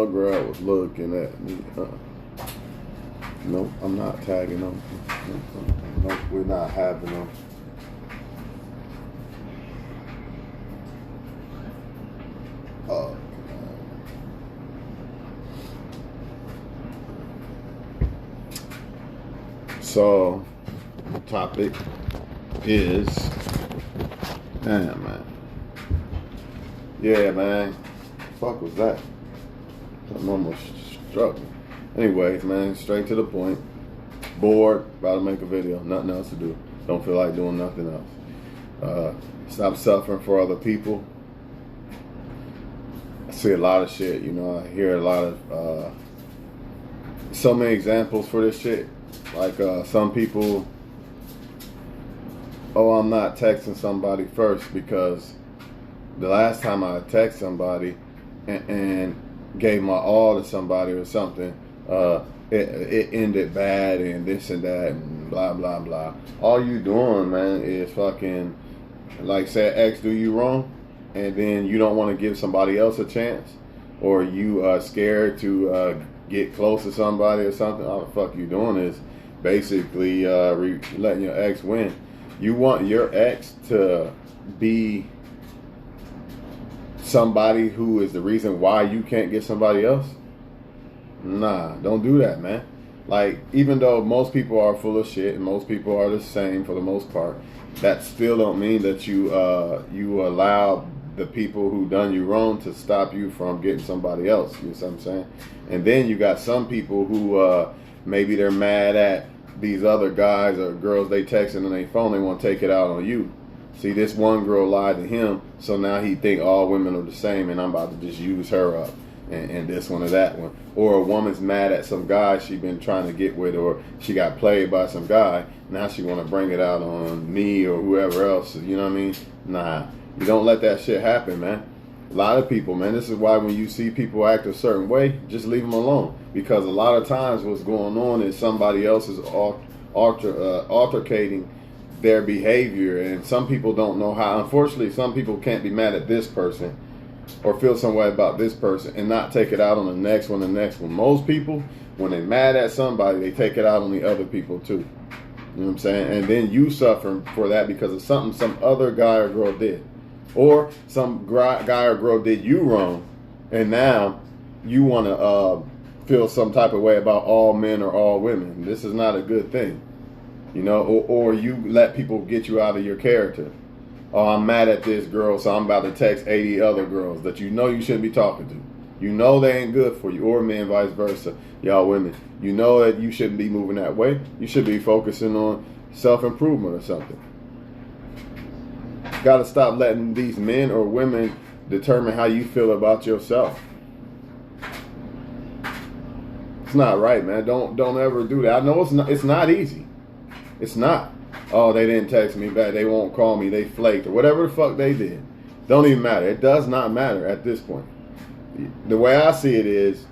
girl was looking at me. Nope, I'm not tagging them. Nope, we're not having them. So, the topic is, damn, man. Yeah, man. Fuck was that? Something almost struck me. Anyways, man, straight to the point. Bored, about to make a video. Nothing else to do. Don't feel like doing nothing else. Stop suffering for other people. I see a lot of shit, you know. I hear a lot of, so many examples for this shit. Like some people, oh, I'm not texting somebody first because the last time I text somebody and gave my all to somebody or something, it ended bad and this and that and blah, blah, blah. All you doing, man, is fucking, like, say X do you wrong, and then you don't want to give somebody else a chance, or you scared to get close to somebody or something. All the fuck you doing is basically letting your ex win. You want your ex to be somebody who is the reason why you can't get somebody else? Nah, don't do that, man. Like, even though most people are full of shit and most people are the same for the most part, that still don't mean that you allow the people who done you wrong to stop you from getting somebody else. You know what I'm saying? And then you got some people who maybe they're mad at these other guys or girls they texting on their phone. They want to take it out on you. See, this one girl lied to him, so now he think all women are the same, and I'm about to just use her up, and this one or that one. Or a woman's mad at some guy she been trying to get with, or she got played by some guy. Now she want to bring it out on me or whoever else. You know what I mean? Nah, you don't let that shit happen, man. A lot of people, man, this is why when you see people act a certain way, just leave them alone. Because a lot of times what's going on is somebody else is altercating their behavior, and some people don't know how. Unfortunately, some people can't be mad at this person or feel some way about this person and not take it out on the next one. Most people, when they're mad at somebody, they take it out on the other people too. You know what I'm saying? And then you suffer for that because of something some other guy or girl did. Or some guy or girl did you wrong, and now you want to feel some type of way about all men or all women. This is not a good thing, you know. Or you let people get you out of your character. Oh, I'm mad at this girl, so I'm about to text 80 other girls that you know you shouldn't be talking to. You know they ain't good for you, or men, vice versa. Y'all women, you know that you shouldn't be moving that way. You should be focusing on self-improvement or something. Got to stop letting these men or women determine how you feel about yourself. It's not right, man. Don't ever do that. I know it's not easy. It's not. Oh, they didn't text me back. They won't call me. They flaked or whatever the fuck they did. Don't even matter. It does not matter at this point. The way I see it is,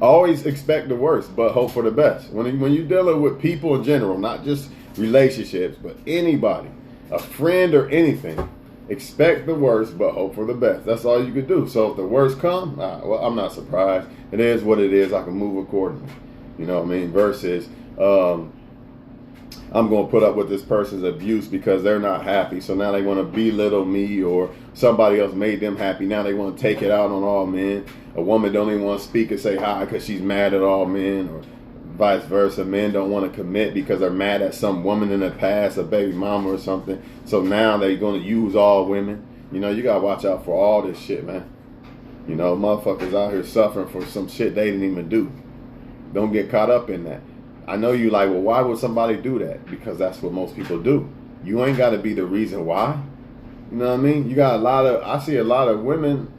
always expect the worst, but hope for the best. When you're dealing with people in general, not just relationships, but anybody, a friend or anything, expect the worst, but hope for the best. That's all you can do. So if the worst comes, well, I'm not surprised. It is what it is. I can move accordingly. You know what I mean? Versus, I'm going to put up with this person's abuse because they're not happy. So now they want to belittle me, or somebody else made them happy. Now they want to take it out on all men. A woman don't even want to speak and say hi because she's mad at all men, or vice versa. Men don't want to commit because they're mad at some woman in the past, a baby mama or something. So now they're going to use all women. You know, you got to watch out for all this shit, man. You know, motherfuckers out here suffering for some shit they didn't even do. Don't get caught up in that. I know you like, well, why would somebody do that? Because that's what most people do. You ain't got to be the reason why. You know what I mean? You got I see a lot of women.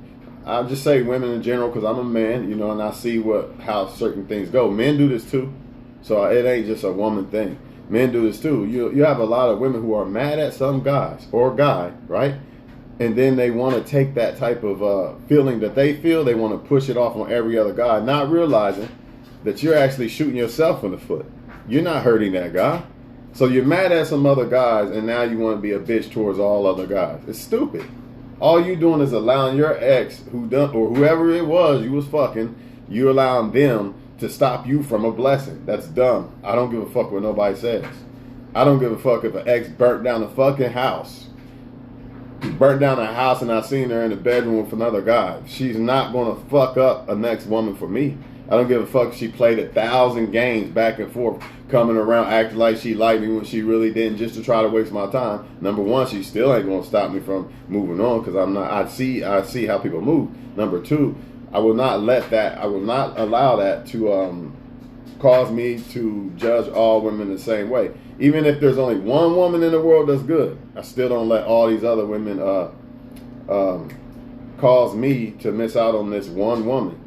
I'll just say women in general because I'm a man, you know, and I see how certain things go. Men do this too. So it ain't just a woman thing. Men do this too. You have a lot of women who are mad at some guys or guy, right? And then they want to take that type of feeling that they feel, they want to push it off on every other guy, not realizing that you're actually shooting yourself in the foot. You're not hurting that guy. So you're mad at some other guys, and now you want to be a bitch towards all other guys. It's stupid. All you doing is allowing your ex, who done or whoever it was you was fucking, you allowing them to stop you from a blessing. That's dumb. I don't give a fuck what nobody says. I don't give a fuck if an ex burnt down a fucking house. Burnt down a house and I seen her in the bedroom with another guy. She's not gonna fuck up a next woman for me. I don't give a fuck if she played 1,000 games back and forth, coming around acting like she liked me when she really didn't, just to try to waste my time. Number one, she still ain't gonna stop me from moving on because I'm not. I see how people move. Number two, I will not allow that to cause me to judge all women the same way. Even if there's only one woman in the world that's good, I still don't let all these other women cause me to miss out on this one woman.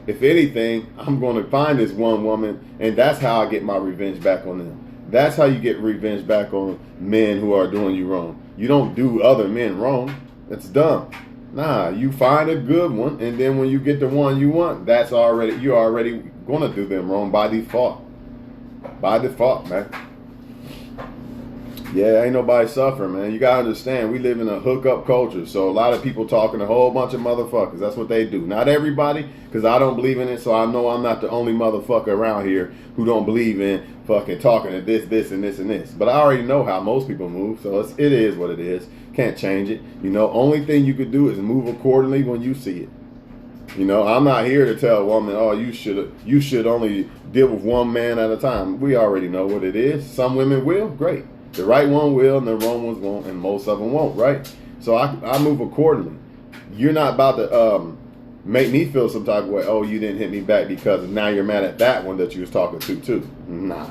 If anything, I'm going to find this one woman, and that's how I get my revenge back on them. That's how you get revenge back on men who are doing you wrong. You don't do other men wrong. That's dumb. Nah, you find a good one, and then when you get the one you want, you're already going to do them wrong by default. By default, man. Yeah, ain't nobody suffering, man. You gotta understand, we live in a hookup culture. So a lot of people talking a whole bunch of motherfuckers. That's what they do. Not everybody, because I don't believe in it. So I know I'm not the only motherfucker around here who don't believe in fucking talking to this, and this, and this. But I already know how most people move. So it is what it is. Can't change it. You know, only thing you could do is move accordingly when you see it. You know, I'm not here to tell a woman, oh, you should only deal with one man at a time. We already know what it is. Some women will, great. The right one will, and the wrong ones won't, and most of them won't, right? So I move accordingly. You're not about to make me feel some type of way. Oh, you didn't hit me back because now you're mad at that one that you was talking to too. Nah.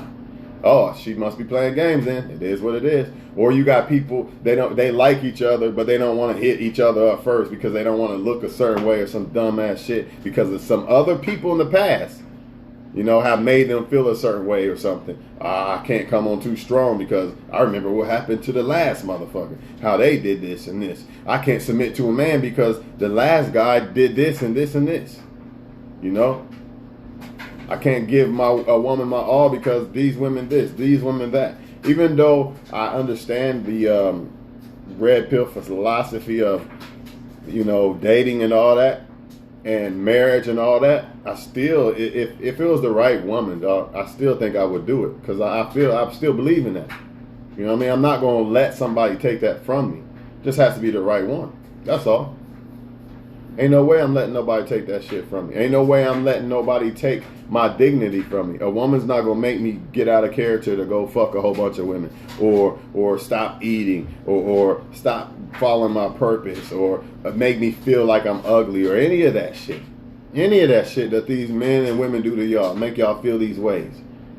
Oh, she must be playing games then. It is what it is. Or you got people, they like each other, but they don't want to hit each other up first because they don't want to look a certain way or some dumbass shit because of some other people in the past, you know, have made them feel a certain way or something. I can't come on too strong because I remember what happened to the last motherfucker, how they did this and this. I can't submit to a man because the last guy did this and this and this. You know? I can't give a woman my all because these women this, these women that. Even though I understand the red pill philosophy of, you know, dating and all that, and marriage and all that, I still, if it was the right woman, dog, I still think I would do it because I still believe in that. You know what I mean? I'm not going to let somebody take that from me. Just has to be the right one. That's all. Ain't no way I'm letting nobody take that shit from me. Ain't no way I'm letting nobody take my dignity from me. A woman's not going to make me get out of character to go fuck a whole bunch of women or stop eating or stop following my purpose or make me feel like I'm ugly or any of that shit. Any of that shit that these men and women do to y'all, make y'all feel these ways.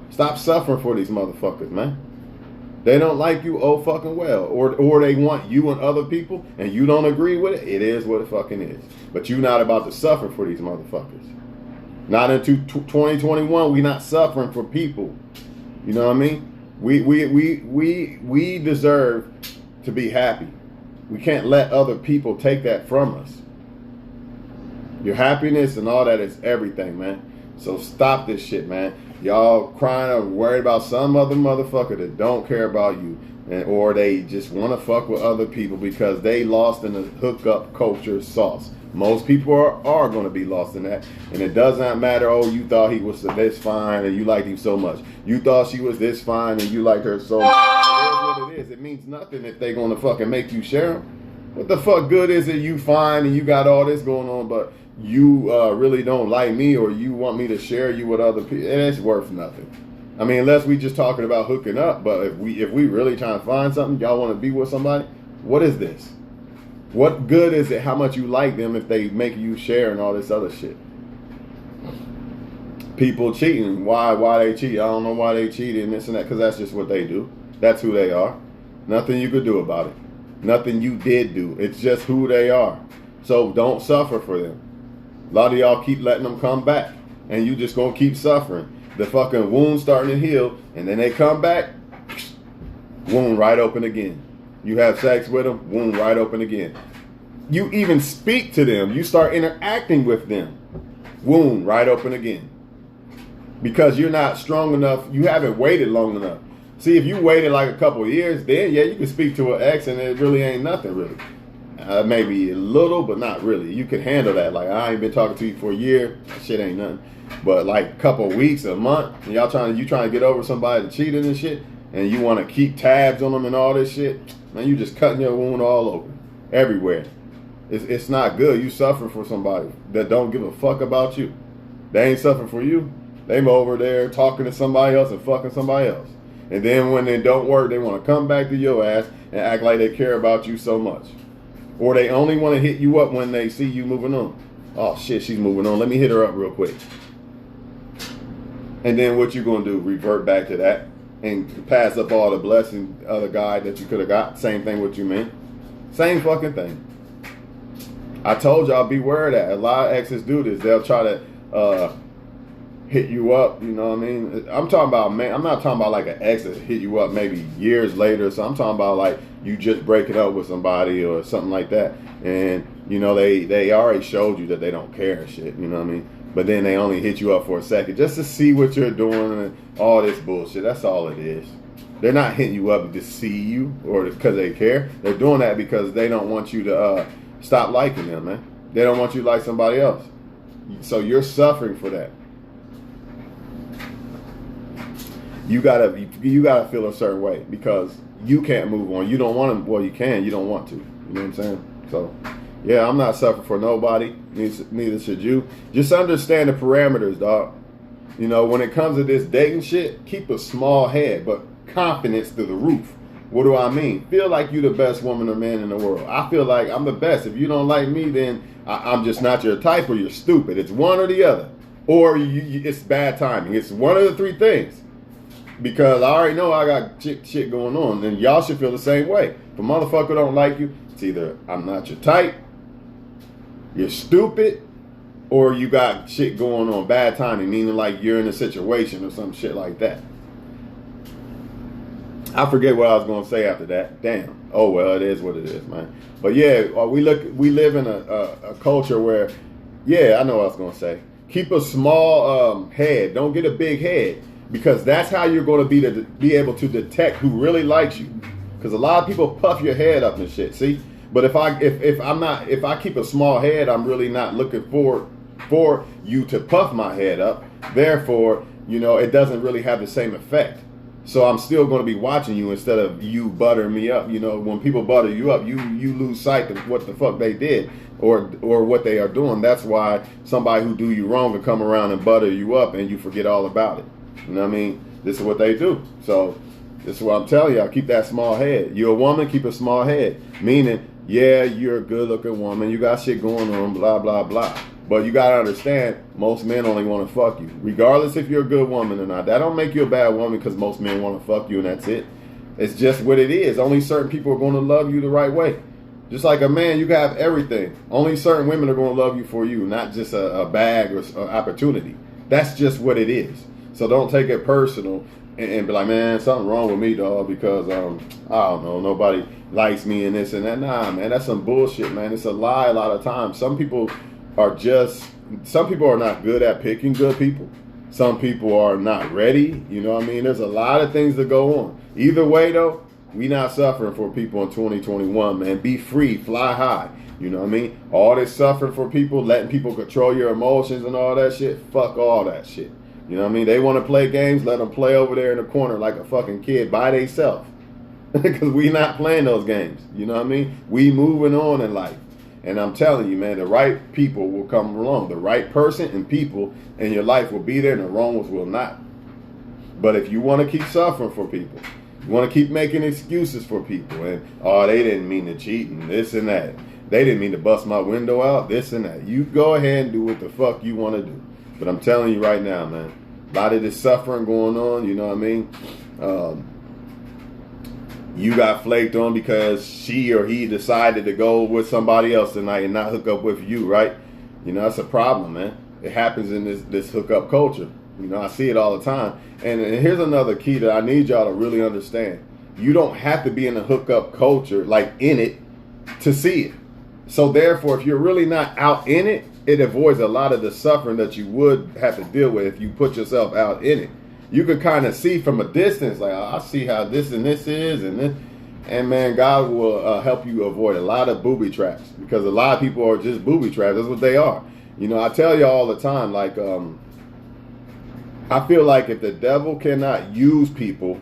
Stop suffering for these motherfuckers, man. They don't like you, oh fucking well. Or they want you and other people and you don't agree with it. It is what it fucking is. But you're not about to suffer for these motherfuckers. Not into 2021, we not suffering for people. You know what I mean? We deserve to be happy. We can't let other people take that from us. Your happiness and all that is everything, man. So stop this shit, man. Y'all crying or worried about some other motherfucker that don't care about you, or they just want to fuck with other people because they lost in the hookup culture sauce. Most people are going to be lost in that, and it does not matter. Oh, you thought he was this fine and you liked him so much. You thought she was this fine and you liked her so much. It is what it is. It means nothing if they're going to fucking make you share them. What the fuck good is it you fine and you got all this going on, but you really don't like me or you want me to share you with other people? And it's worth nothing. I mean, unless we just talking about hooking up, but if we really trying to find something, y'all want to be with somebody, what is this? What good is it how much you like them if they make you share and all this other shit? People cheating. Why they cheat? I don't know why they cheated and this and that, because that's just what they do. That's who they are. Nothing you could do about it. Nothing you did do. It's just who they are. So don't suffer for them. A lot of y'all keep letting them come back, and you just gonna keep suffering. The fucking wound starting to heal, and then they come back, wound right open again. You have sex with them, wound right open again. You even speak to them, you start interacting with them, wound right open again. Because you're not strong enough, you haven't waited long enough. See, if you waited like a couple of years, then yeah, you can speak to an ex, and it really ain't nothing really. Maybe a little, but not really. You can handle that. Like, I ain't been talking to you for a year. That shit ain't nothing. But like a couple of weeks, a month, and you trying to get over somebody that cheated and shit, and you want to keep tabs on them and all this shit, man, you just cutting your wound all over, everywhere. It's not good. You suffering for somebody that don't give a fuck about you. They ain't suffering for you. They over there talking to somebody else and fucking somebody else. And then when it don't work, they want to come back to your ass and act like they care about you so much. Or they only want to hit you up when they see you moving on. Oh shit, she's moving on. Let me hit her up real quick. And then what you gonna do? Revert back to that and pass up all the blessing other guy that you could have got. Same thing with you, man. Same fucking thing. I told y'all, beware of that. A lot of exes do this. They'll try to hit you up, you know what I mean? I'm talking about, man, I'm not talking about like an ex that hit you up maybe years later. So I'm talking about like you just breaking up with somebody or something like that. And, you know, they already showed you that they don't care and shit, you know what I mean? But then they only hit you up for a second just to see what you're doing and all this bullshit. That's all it is. They're not hitting you up to see you or because they care. They're doing that because they don't want you to stop liking them, man. They don't want you to like somebody else. So you're suffering for that. You gotta feel a certain way because you can't move on. You don't want to. Well, you can. You don't want to. You know what I'm saying? So, yeah, I'm not suffering for nobody. Neither should you. Just understand the parameters, dog. You know, when it comes to this dating shit, keep a small head, but confidence through the roof. What do I mean? Feel like you're the best woman or man in the world. I feel like I'm the best. If you don't like me, then I'm just not your type or you're stupid. It's one or the other. Or it's bad timing. It's one of the three things. Because I already know I got shit going on. And y'all should feel the same way. If a motherfucker don't like you, it's either I'm not your type, you're stupid, or you got shit going on, bad timing, meaning like you're in a situation or some shit like that. I forget what I was going to say after that. Damn. Oh, well, it is what it is, man. But yeah, we live in a culture where, yeah, I know what I was going to say. Keep a small head. Don't get a big head. Because that's how you're going to be able to detect who really likes you. Because a lot of people puff your head up and shit. See, but if I keep a small head, I'm really not looking for you to puff my head up. Therefore, you know, it doesn't really have the same effect. So I'm still going to be watching you instead of you buttering me up. You know, when people butter you up, you lose sight of what the fuck they did or what they are doing. That's why somebody who do you wrong will come around and butter you up and you forget all about it. You know what I mean? This is what they do. So this is what I'm telling y'all. Keep that small head. You're a woman, keep a small head. Meaning, yeah, you're a good looking woman. You got shit going on, blah, blah, blah. But you got to understand, most men only want to fuck you. Regardless if you're a good woman or not. That don't make you a bad woman because most men want to fuck you and that's it. It's just what it is. Only certain people are going to love you the right way. Just like a man, you can have everything. Only certain women are going to love you for you, not just a bag or opportunity. That's just what it is. So don't take it personal and be like, man, something wrong with me, dog, because, I don't know, nobody likes me and this and that. Nah, man, that's some bullshit, man. It's a lie a lot of times. Some people are not good at picking good people. Some people are not ready. You know what I mean? There's a lot of things that go on. Either way, though, we not suffering for people in 2021, man. Be free, fly high. You know what I mean? All this suffering for people, letting people control your emotions and all that shit, fuck all that shit. You know what I mean? They want to play games, let them play over there in the corner like a fucking kid by themselves. Because we not playing those games. You know what I mean? We moving on in life. And I'm telling you, man, the right people will come along. The right person and people in your life will be there and the wrong ones will not. But if you want to keep suffering for people, you want to keep making excuses for people and, oh, they didn't mean to cheat and this and that. They didn't mean to bust my window out, this and that. You go ahead and do what the fuck you want to do. But I'm telling you right now, man, a lot of this suffering going on, you know what I mean? You got flaked on because she or he decided to go with somebody else tonight and not hook up with you, right? You know, that's a problem, man. It happens in this hookup culture. You know, I see it all the time. And here's another key that I need y'all to really understand. You don't have to be in a hookup culture, like in it, to see it. So therefore, if you're really not out in it, it avoids a lot of the suffering that you would have to deal with if you put yourself out in it. You can kind of see from a distance, like, I see how this and this is, and this. And man, God will help you avoid a lot of booby traps, because a lot of people are just booby traps. That's what they are. You know, I tell you all the time, like, I feel like if the devil cannot use people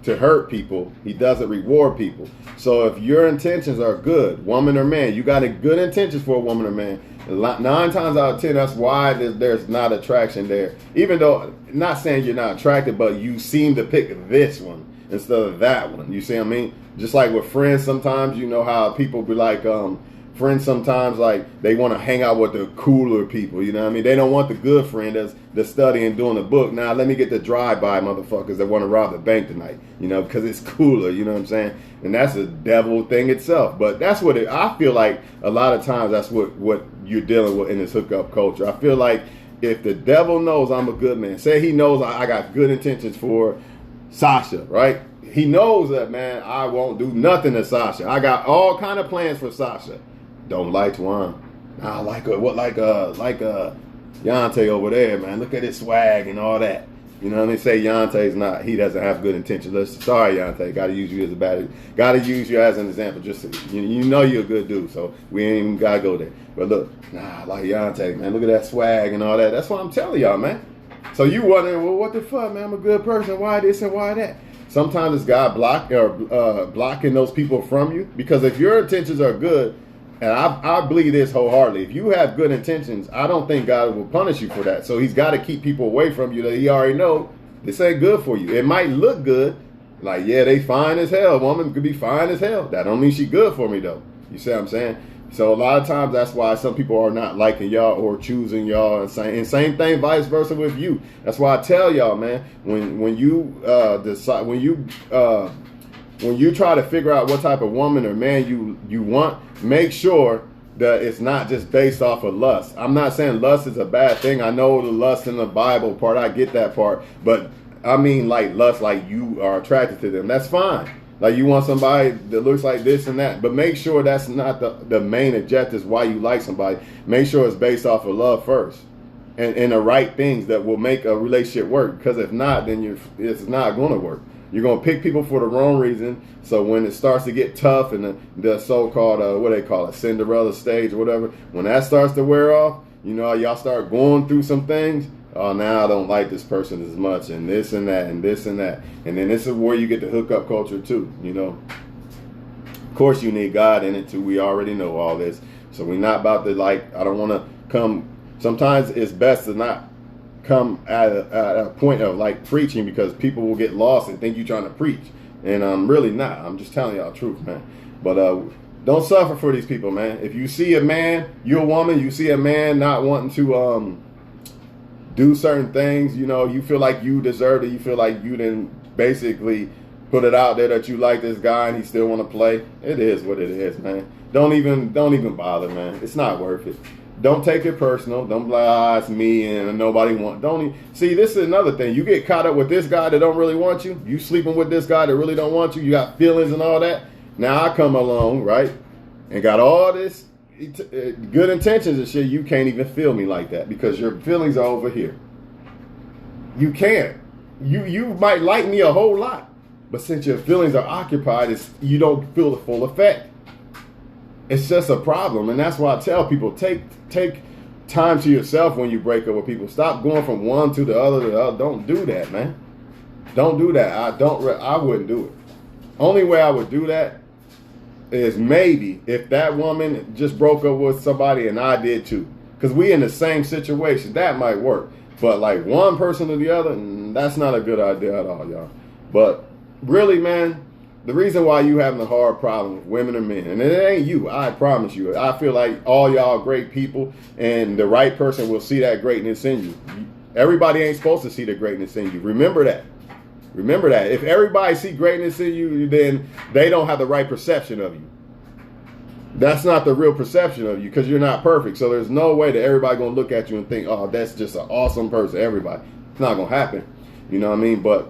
to hurt people, he doesn't reward people. So if your intentions are good, woman or man, you got a good intentions for a woman or man, 9 times out of 10, that's why there's not attraction there. Even though, not saying you're not attracted, but you seem to pick this one instead of that one. You see what I mean? Just like with friends, sometimes, you know how people be like, friends sometimes, like, they want to hang out with the cooler people, you know what I mean? They don't want the good friend that's studying, doing the book. Now, let me get the drive-by motherfuckers that want to rob the bank tonight, you know, because it's cooler, you know what I'm saying? And that's a devil thing itself. But that's what I feel like a lot of times that's what you're dealing with in this hookup culture. I feel like if the devil knows I'm a good man, say he knows I got good intentions for Sasha, right? He knows that, man, I won't do nothing to Sasha. I got all kind of plans for Sasha. Don't like one. Nah, like Yante over there, man. Look at his swag and all that. You know, they say Yante's not. He doesn't have good intentions. Sorry, Yante. Got to use you as a bad. Got to use you as an example. Just so, you know you're a good dude, so we ain't even gotta go there. But look, nah, like Yante, man. Look at that swag and all that. That's what I'm telling y'all, man. So you wondering, well, what the fuck, man? I'm a good person. Why this and why that? Sometimes it's God blocking those people from you, because if your intentions are good. And I believe this wholeheartedly. If you have good intentions, I don't think God will punish you for that. So he's got to keep people away from you that he already know this ain't good for you. It might look good. Like, yeah, they fine as hell. Woman could be fine as hell. That don't mean she good for me, though. You see what I'm saying? So a lot of times that's why some people are not liking y'all or choosing y'all. And same thing vice versa with you. That's why I tell y'all, man, when you decide, when you try to figure out what type of woman or man you want, make sure that it's not just based off of lust. I'm not saying lust is a bad thing. I know the lust in the Bible part. I get that part. But I mean like lust, like you are attracted to them. That's fine. Like you want somebody that looks like this and that. But make sure that's not the main objective why you like somebody. Make sure it's based off of love first. And the right things that will make a relationship work. Because if not, then it's not going to work. You're going to pick people for the wrong reason. So when it starts to get tough and the so-called, what they call it, Cinderella stage or whatever, when that starts to wear off, you know, y'all start going through some things. Oh, now I don't like this person as much and this and that and this and that. And then this is where you get the hookup culture too, you know. Of course, you need God in it too. We already know all this. So we're not about to I don't want to come. Sometimes it's best to not come at a point of preaching, because people will get lost and think you're trying to preach, and I'm really not. I'm just telling y'all the truth, man. But don't suffer for these people, man. If you see a man, you're a woman, you see a man not wanting to do certain things, you know, you feel like you deserve it, you feel like you didn't basically put it out there that you like this guy and he still want to play. It is what it is, man. Don't even bother, man. It's not worth it. Don't take it personal. Don't be like, it's me and nobody want. Don't even, see, this is another thing. You get caught up with this guy that don't really want you. You sleeping with this guy that really don't want you. You got feelings and all that. Now I come along, right, and got all this good intentions and shit. You can't even feel me like that because your feelings are over here. You can't. You might like me a whole lot, but since your feelings are occupied, you don't feel the full effect. It's just a problem, and that's why I tell people, take time to yourself when you break up with people. Stop going from one to the other. Don't do that, man. Don't do that. I wouldn't do it. Only way I would do that is maybe if that woman just broke up with somebody and I did too, because we in the same situation. That might work, but like one person to the other, that's not a good idea at all, y'all. But really, man, the reason why you having a hard problem with women or men, and it ain't you, I promise you. I feel like all y'all are great people, and the right person will see that greatness in you. Everybody ain't supposed to see the greatness in you. Remember that. Remember that. If everybody see greatness in you, then they don't have the right perception of you. That's not the real perception of you, because you're not perfect. So there's no way that everybody going to look at you and think, oh, that's just an awesome person, everybody. It's not going to happen. You know what I mean? But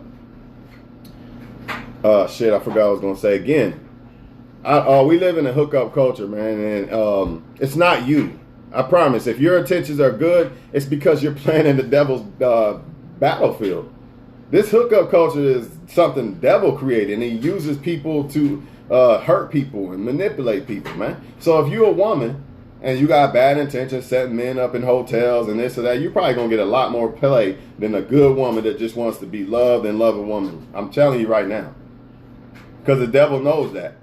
shit, I forgot what I was going to say again. We live in a hookup culture, man, and it's not you. I promise. If your intentions are good, it's because you're playing in the devil's battlefield. This hookup culture is something devil created, and he uses people hurt people and manipulate people, man. So if you're a woman and you got bad intentions, setting men up in hotels and this or that, you're probably going to get a lot more play than a good woman that just wants to be loved and love a woman. I'm telling you right now. Because the devil knows that.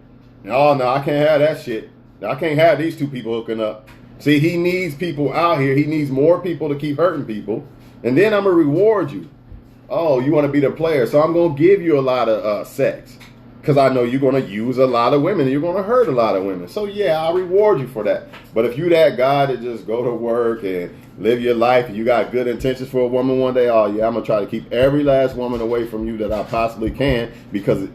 Oh, no, I can't have that shit. I can't have these two people hooking up. See, he needs people out here. He needs more people to keep hurting people. And then I'm going to reward you. Oh, you want to be the player. So I'm going to give you a lot of sex. Because I know you're going to use a lot of women and you're going to hurt a lot of women. So, yeah, I'll reward you for that. But if you that guy that just go to work and live your life and you got good intentions for a woman one day, oh, yeah, I'm going to try to keep every last woman away from you that I possibly can. Because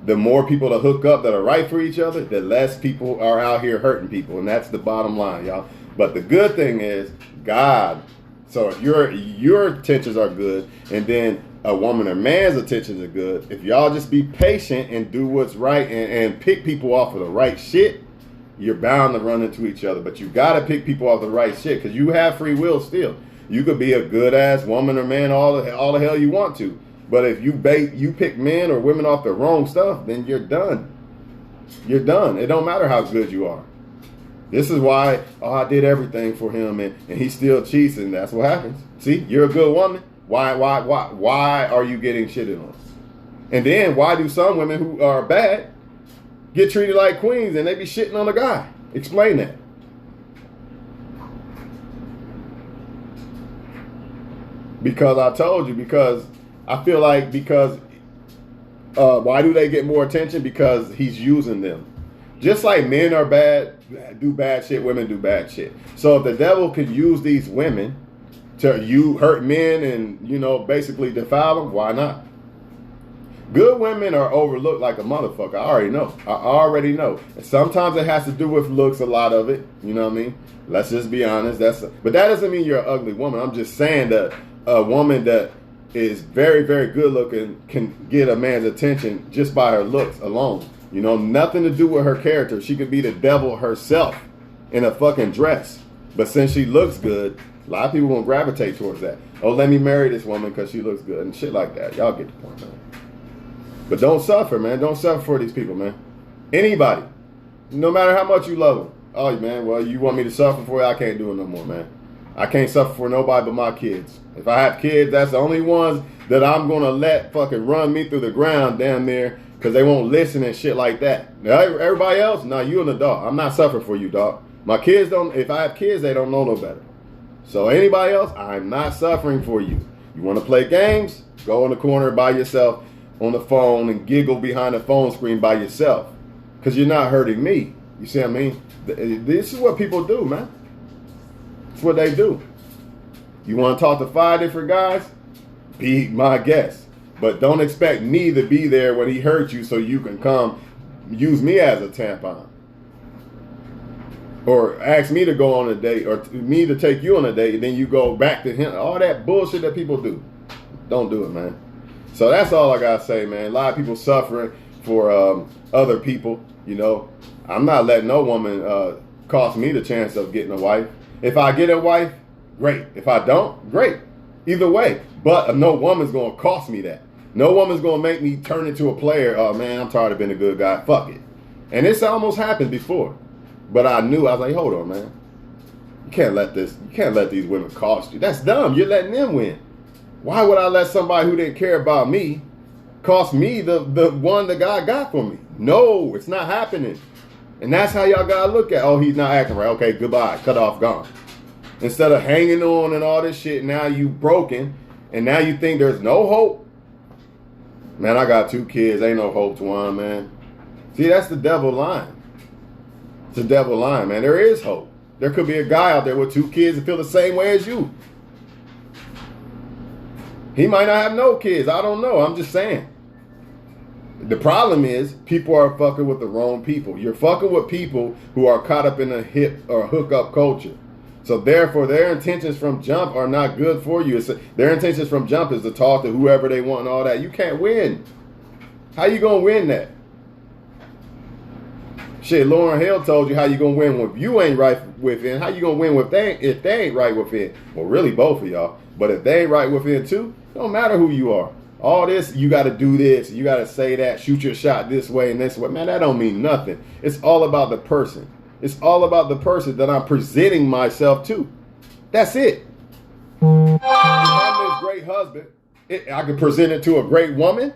the more people to hook up that are right for each other, the less people are out here hurting people. And that's the bottom line, y'all. But the good thing is God. So if your intentions are good and then a woman or man's intentions are good, if y'all just be patient and do what's right and pick people off of the right shit, you're bound to run into each other. But you got to pick people off the right shit because you have free will still. You could be a good-ass woman or man all the hell you want to. But if you pick men or women off the wrong stuff, then you're done. You're done. It don't matter how good you are. This is why, I did everything for him and he still cheats, and that's what happens. See, you're a good woman. Why are you getting shitted on? And then why do some women who are bad get treated like queens and they be shitting on a guy? Explain that. Because I told you, because I feel like why do they get more attention? Because he's using them. Just like men are bad, do bad shit, women do bad shit. So if the devil could use these women to hurt men and, basically defile them, why not? Good women are overlooked like a motherfucker. I already know. And sometimes it has to do with looks, a lot of it. You know what I mean? Let's just be honest. But that doesn't mean you're an ugly woman. I'm just saying that a woman that is very, very good looking can get a man's attention just by her looks alone. Nothing to do with her character. She could be the devil herself in a fucking dress. But since she looks good, a lot of people won't gravitate towards that. Oh, let me marry this woman because she looks good and shit like that. Y'all get the point, man. But don't suffer, man. Don't suffer for these people, man. Anybody. No matter how much you love them. Oh, man, well, you want me to suffer for you? I can't do it no more, man. I can't suffer for nobody but my kids. If I have kids, that's the only ones that I'm going to let fucking run me through the ground down there because they won't listen and shit like that. Now, everybody else, you an adult. I'm not suffering for you, dog. My kids don't, if I have kids, they don't know no better. So anybody else, I'm not suffering for you. You want to play games? Go in the corner by yourself on the phone and giggle behind the phone screen by yourself. Because you're not hurting me. You see what I mean? This is what people do, man. It's what they do. You want to talk to 5 different guys? Be my guest. But don't expect me to be there when he hurts you so you can come use me as a tampon. Or ask me to go on a date or me to take you on a date and then you go back to him. All that bullshit that people do. Don't do it, man. So that's all I got to say, man. A lot of people suffering for other people, I'm not letting no woman cost me the chance of getting a wife. If I get a wife, great. If I don't, great. Either way. But no woman's going to cost me that. No woman's going to make me turn into a player. Oh, man, I'm tired of being a good guy. Fuck it. And it's almost happened before. But I was like, hold on, man. You can't let these women cost you. That's dumb. You're letting them win. Why would I let somebody who didn't care about me cost me the one that God got for me? No, it's not happening. And that's how y'all gotta look at, oh, he's not acting right. Okay, goodbye. Cut off, gone. Instead of hanging on and all this shit, now you broken, and now you think there's no hope. Man, I got 2 kids. Ain't no hope to one, man. See, that's the devil lying. It's the devil lying, man. There is hope. There could be a guy out there with 2 kids that feel the same way as you. He might not have no kids. I don't know. I'm just saying. The problem is people are fucking with the wrong people. You're fucking with people who are caught up in a hip or hookup culture. So therefore, their intentions from jump are not good for you. Their intentions from jump is to talk to whoever they want and all that. You can't win. How you gonna win that? Shit, Lauren Hill told you how you gonna win if you ain't right within. How you gonna win if they ain't right within? Well, really both of y'all. But if they ain't right within too, it don't matter who you are. All this, you got to do this, you got to say that, shoot your shot this way and this way. Man, that don't mean nothing. It's all about the person. It's all about the person that I'm presenting myself to. That's it. If I'm this great husband, I can present it to a great woman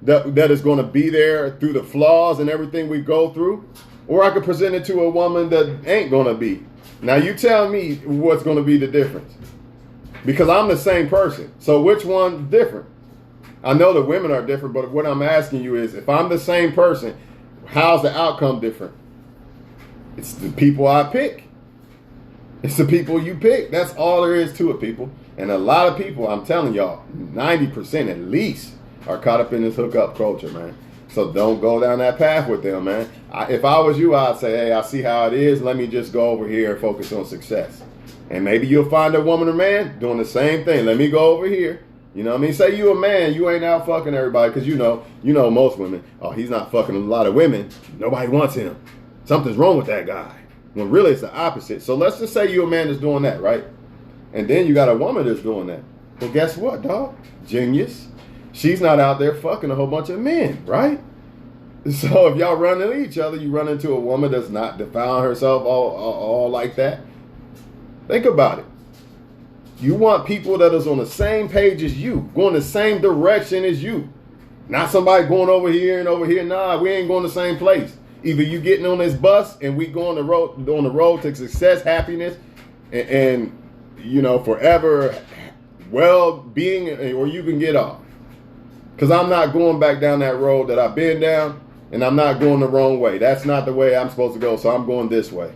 that is going to be there through the flaws and everything we go through. Or I could present it to a woman that ain't going to be. Now you tell me what's going to be the difference. Because I'm the same person. So which one's different? I know the women are different, but what I'm asking you is, if I'm the same person, how's the outcome different? It's the people I pick. It's the people you pick. That's all there is to it, people. And a lot of people, I'm telling y'all, 90% at least are caught up in this hookup culture, man. So don't go down that path with them, man. If I was you, I'd say, hey, I see how it is. Let me just go over here and focus on success. And maybe you'll find a woman or man doing the same thing. Let me go over here. You know what I mean? Say you a man, you ain't out fucking everybody, because you know most women, oh, he's not fucking a lot of women. Nobody wants him. Something's wrong with that guy. When really it's the opposite. So let's just say you a man that's doing that, right? And then you got a woman that's doing that. Well, guess what, dog? Genius. She's not out there fucking a whole bunch of men, right? So if y'all run into each other, you run into a woman that's not defiling herself all like that. Think about it. You want people that is on the same page as you, going the same direction as you. Not somebody going over here and over here. Nah, we ain't going the same place. Either you getting on this bus and we go on the road to success, happiness, and you know, forever well-being, or you can get off. Because I'm not going back down that road that I've been down, and I'm not going the wrong way. That's not the way I'm supposed to go, so I'm going this way.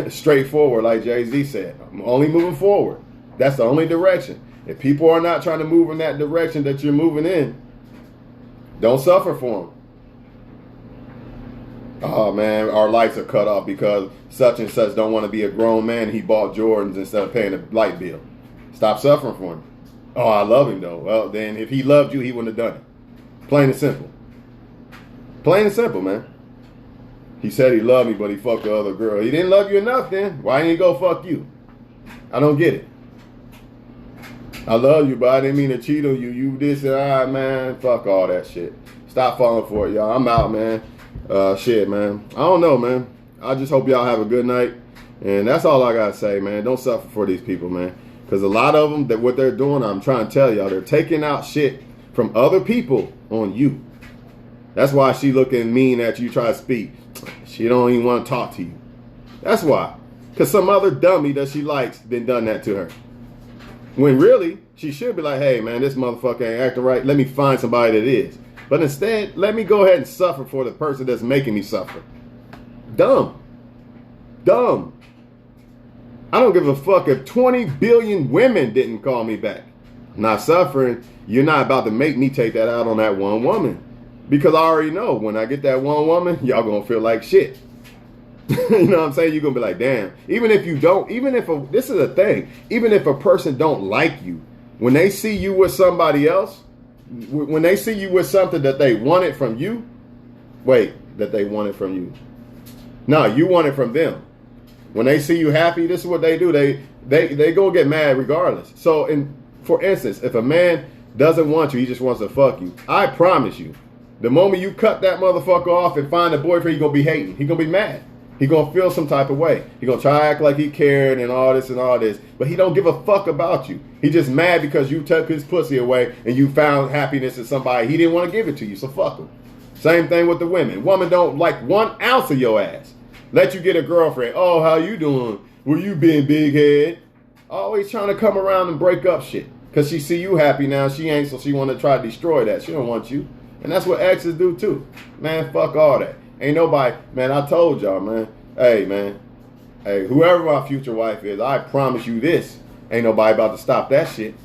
Straightforward, like Jay-Z said. I'm only moving forward. That's the only direction. If people are not trying to move in that direction that you're moving in, don't suffer for them. Oh, man, our lights are cut off because such and such don't want to be a grown man. He bought Jordans instead of paying a light bill. Stop suffering for him. Oh, I love him, though. Well, then if he loved you, he wouldn't have done it. Plain and simple. Plain and simple, man. He said he loved me, but he fucked the other girl. He didn't love you enough, then. Why didn't he go fuck you? I don't get it. I love you, but I didn't mean to cheat on you. You this and that, man. Fuck all that shit. Stop falling for it, y'all. I'm out, man. Shit, man. I don't know, man. I just hope y'all have a good night. And that's all I got to say, man. Don't suffer for these people, man. Because a lot of them, that what they're doing, I'm trying to tell y'all, they're taking out shit from other people on you. That's why she looking mean at you, try to speak. She don't even want to talk to you. That's why. Because some other dummy that she likes been done that to her. When really, she should be like, hey, man, this motherfucker ain't acting right. Let me find somebody that is. But instead, let me go ahead and suffer for the person that's making me suffer. Dumb. Dumb. I don't give a fuck if 20 billion women didn't call me back. I'm not suffering. You're not about to make me take that out on that one woman. Because I already know when I get that one woman, y'all gonna feel like shit. You know what I'm saying? You're gonna be like, damn. Even if you don't, this is a thing. Even if a person don't like you, when they see you with somebody else, when they see you with something that they wanted from you, that they wanted from you. No, you want it from them. When they see you happy, this is what they do. They go get mad regardless. So, for instance, if a man doesn't want you, he just wants to fuck you. I promise you, the moment you cut that motherfucker off and find a boyfriend, he's going to be hating. He's going to be mad. He's going to feel some type of way. He's going to try to act like he cared and all this. But he don't give a fuck about you. He just mad because you took his pussy away and you found happiness in somebody. He didn't want to give it to you, so fuck him. Same thing with the women. Women don't like 1 ounce of your ass. Let you get a girlfriend. Oh, how you doing? Well, you being big head. Always trying to come around and break up shit. Because she see you happy now. She ain't, so she want to try to destroy that. She don't want you. And that's what exes do too. Man, fuck all that. Ain't nobody, man, I told y'all, man. Hey, man. Hey, whoever my future wife is, I promise you this. Ain't nobody about to stop that shit.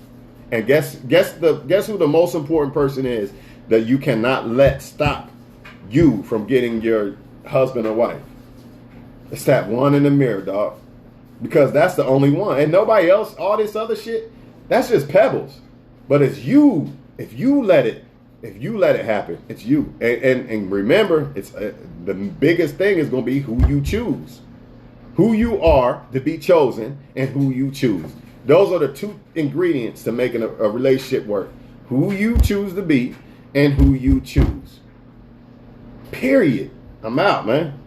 And guess who the most important person is that you cannot let stop you from getting your husband or wife? It's that one in the mirror, dog. Because that's the only one. And nobody else, all this other shit, that's just pebbles. But it's you. If you let it happen, it's you. And remember, it's the biggest thing is going to be who you choose. Who you are to be chosen and who you choose. Those are the two ingredients to making a relationship work. who you choose to be and who you choose. Period. I'm out, man.